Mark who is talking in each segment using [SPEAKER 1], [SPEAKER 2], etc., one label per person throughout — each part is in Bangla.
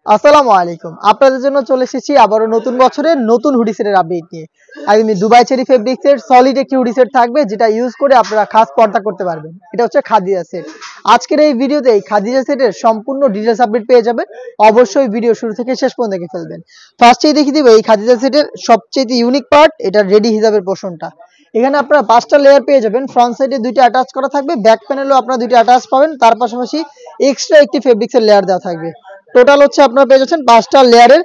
[SPEAKER 1] আসসালামু আলাইকুম। আপনাদের জন্য চলে এসেছি আবারও নতুন বছরের নতুন হুডি সেটের আপডেট নিয়ে। একদমই দুবাই চেরি ফেব্রিক্স এর সলিড একটি হুডি সেট থাকবে যেটা ইউজ করে আপনারা খাস পর্দা করতে পারবেন। এটা হচ্ছে খাদিজা সেট। আজকের এই ভিডিওতে এই খাদিজা সেটের সম্পূর্ণ ডিটেইলস আপডেট পেয়ে যাবেন। অবশ্যই ভিডিও শুরু থেকে শেষ পর্যন্ত দেখে ফেলবেন। ফার্স্টেই দেখিয়ে দিব এই খাদিজা সেটের সবচেয়ে ইউনিক পার্ট, এটা রেডি হিজাবের পোরশনটা। এখানে আপনারা 5টা লেয়ার পেয়ে যাবেন। ফ্রন্ট সাইডে 2টা অ্যাটাচ করা থাকবে, ব্যাক প্যানেলেও আপনারা 2টা অ্যাটাচ পাবেন। তার পাশাপাশি এক্সট্রা একটি ফেব্রিক্সের লেয়ার দেওয়া থাকবে। টোটাল হচ্ছে আপনারা পেয়ে যাচ্ছেন 5টা লেয়ারের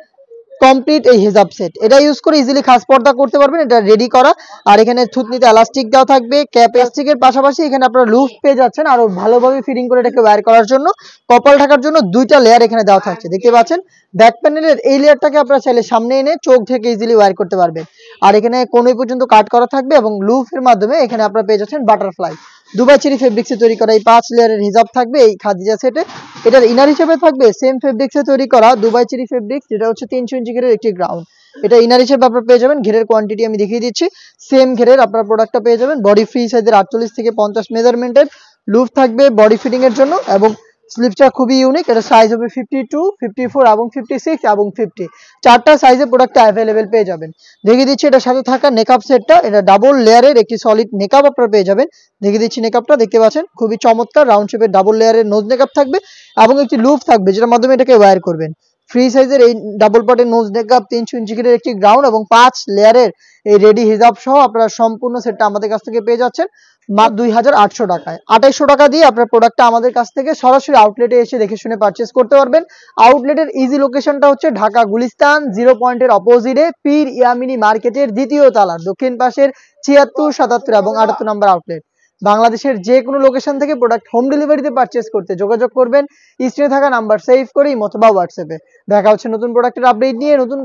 [SPEAKER 1] কমপ্লিট এই হিজাব সেট। এটা ইউজ করে ইজিলি খাস পর্দা করতে পারবেন। এটা রেডি করা। আর এখানে থুতনিতে এলাস্টিক দেওয়া থাকবে। ক্যাপ এলাস্টিকের পাশাপাশি এখানে আপনারা লুপ পেয়ে যাচ্ছেন আরো ভালোভাবে ফিটিং করে এটাকে ওয়্যার করার জন্য। কপাল ঢাকার জন্য 2টা লেয়ার এখানে দেওয়া থাকছে, দেখতে পাচ্ছেন। ব্যাক প্যানেলের এই লেয়ারটাকে আপনারা চাইলে সামনে এনে চোখ থেকে ইজিলি ওয়্যার করতে পারবেন। আর এখানে কোণই পর্যন্ত কাট করা থাকবে এবং লুপের মাধ্যমে এখানে আপনারা পেয়ে যাচ্ছেন বাটারফ্লাই। দুবাই চেরি ফেব্রিক্সে তৈরি করা এই 5 লেয়ারের হিজাব থাকবে এই খাদিজা সেটে। এটার ইনার হিসেবে থাকবে সেম ফেব্রিক্সে তৈরি করা দুবাই চেরি ফেব্রিক্স, যেটা হচ্ছে 300 ইঞ্চি ঘেরের একটি গ্রাউন্ড। এটা ইনার হিসেবে আপনারা পেয়ে যাবেন। ঘেরের কোয়ান্টিটি আমি দেখিয়ে দিচ্ছি। সেম ঘেরের আপনারা প্রোডাক্টটা পেয়ে যাবেন। বডি ফ্রি সাইজের 48 থেকে 50 মেজারমেন্টের লুপ থাকবে বডি ফিটিং এর জন্য এবং স্লিপসটা খুবই ইউনিক। এটা সাইজ হবে 52, 54 এবং 56 এবং 50। 4টা সাইজে প্রোডাক্টটা অ্যাভেলেবেল পেয়ে যাবেন। দেখিয়ে দিচ্ছি এটার সাথে থাকা নেকআপ সেটটা। এটা ডাবল লেয়ারের একটি সলিড নেকআপ আপনারা পেয়ে যাবেন। দেখিয়ে দিচ্ছি নেকআপটা, দেখতে পাচ্ছেন খুবই চমৎকার রাউন্ড শেপের ডাবল লেয়ারের নোজ নেকআপ থাকবে এবং একটি লুপ থাকবে যেটার মাধ্যমে এটাকে ওয়্যার করবেন। ফ্রি সাইজের এই ডাবল পার্টের নোজ নেকআপ, 300 ইঞ্চি ঘেরের একটি গ্রাউন্ড এবং 5 লেয়ারের এই রেডি হিজাব সহ আপনারা সম্পূর্ণ সেটটা আমাদের কাছ থেকে পেয়ে যাচ্ছেন মাত্র 2800 টাকায়। 2800 টাকা দিয়ে আপনার প্রোডাক্টটা আমাদের কাছ থেকে সরাসরি আউটলেটে এসে দেখে শুনে পারচেজ করতে পারবেন। আউটলেটের ইজি লোকেশনটা হচ্ছে ঢাকা গুলিস্তান 0 পয়েন্টের অপোজিটে পীর ইয়ামিনী মার্কেটের দ্বিতীয় তলার দক্ষিণ পাশের 76, 77 এবং 78 নম্বর আউটলেট। বাংলাদেশের যে কোনো লোকেশন থেকে প্রোডাক্ট হোম ডেলিভারিতে পারচেজ করতে যোগাযোগ করবেন স্ক্রিনে থাকা নাম্বার সেভ করে অথবা হোয়াটসঅ্যাপে। দেখা হচ্ছে নতুন প্রোডাক্টের আপডেট নিয়ে নতুন